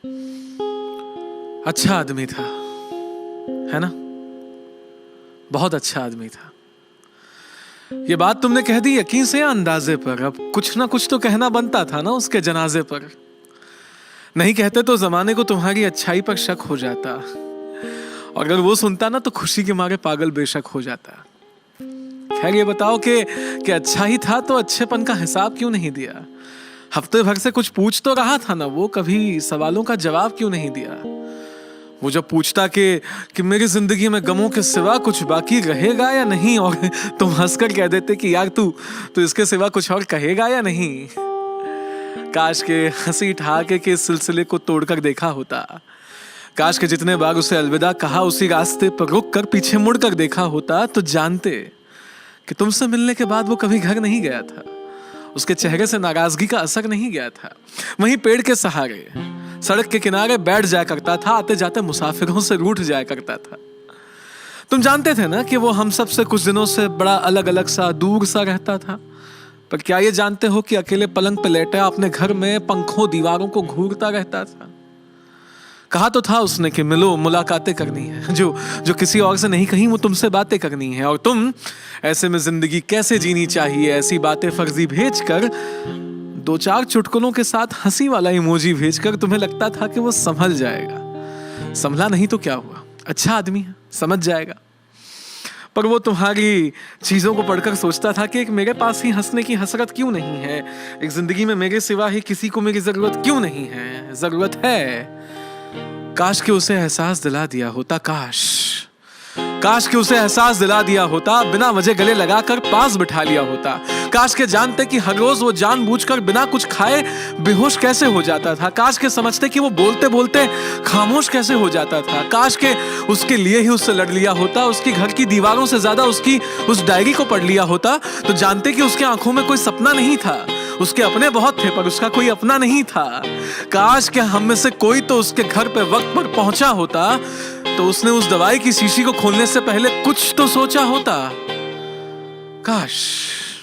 अच्छा आदमी था, है ना? बहुत अच्छा आदमी था। ये बात तुमने कह दी यकीन से या अंदाजे पर? अब कुछ ना कुछ तो कहना बनता था ना उसके जनाजे पर। नहीं कहते तो जमाने को तुम्हारी अच्छाई पर शक हो जाता, और अगर वो सुनता ना तो खुशी के मारे पागल बेशक हो जाता। खैर ये बताओ कि अच्छा ही था तो अच्छेपन का हिसाब क्यों नहीं दिया? हफ्ते भर से कुछ पूछ तो रहा था ना वो, कभी सवालों का जवाब क्यों नहीं दिया? वो जब पूछता कि मेरी जिंदगी में गमों के सिवा कुछ बाकी रहेगा या नहीं, और तुम हंसकर कह देते कि यार तू इसके सिवा कुछ और कहेगा या नहीं। काश के हंसी ठहाके के इस सिलसिले को तोड़कर देखा होता। काश के जितने बार उसे अलविदा कहा उसी रास्ते पर रुक कर पीछे मुड़कर देखा होता, तो जानते कि तुमसे मिलने के बाद वो कभी घर नहीं गया था। उसके चेहरे से नाराजगी का असर नहीं गया था। वहीं पेड़ के सहारे सड़क के किनारे बैठ जाया करता था, आते जाते मुसाफिरों से रूठ जाया करता था। तुम जानते थे ना कि वो हम सब से कुछ दिनों से बड़ा अलग अलग सा, दूर सा रहता था। पर क्या ये जानते हो कि अकेले पलंग पे लेटा अपने घर में पंखों दीवारों को घूरता रहता था? कहा तो था उसने कि मिलो, मुलाकातें करनी है, जो किसी और से नहीं कहीं वो तुमसे बातें करनी है। और तुम ऐसे में जिंदगी कैसे जीनी चाहिए ऐसी बातें फर्जी भेजकर, दो चार चुटकुलों के साथ हंसी वाला इमोजी भेजकर तुम्हें लगता था कि वो संभल जाएगा। संभला नहीं तो क्या हुआ, अच्छा आदमी है, समझ जाएगा। पर वो तुम्हारी चीजों को पढ़कर सोचता था कि एक मेरे पास ही हंसने की हसरत क्यों नहीं है, एक जिंदगी में मेरे सिवा ही किसी को मेरी जरूरत क्यों नहीं है? जरूरत है। काश कि उसे एहसास दिला दिया होता, काश कि उसे एहसास दिला दिया होता, बिना वजह गले लगाकर पास बिठा लिया होता। काश के जानते कि हर रोज वो जानबूझकर बिना कुछ खाए बेहोश कैसे हो जाता था। काश के समझते कि वो बोलते बोलते खामोश कैसे हो जाता था। काश के उसके लिए ही उससे लड़ लिया होता, उसकी घर की दीवारों से ज्यादा उसकी उस डायरी को पढ़ लिया होता, तो जानते कि उसके आंखों में कोई सपना नहीं था। उसके अपने बहुत थे पर उसका कोई अपना नहीं था। काश के हम में से कोई तो उसके घर पे वक्त पर पहुंचा होता, तो उसने उस दवाई की शीशी को खोलने से पहले कुछ तो सोचा होता। काश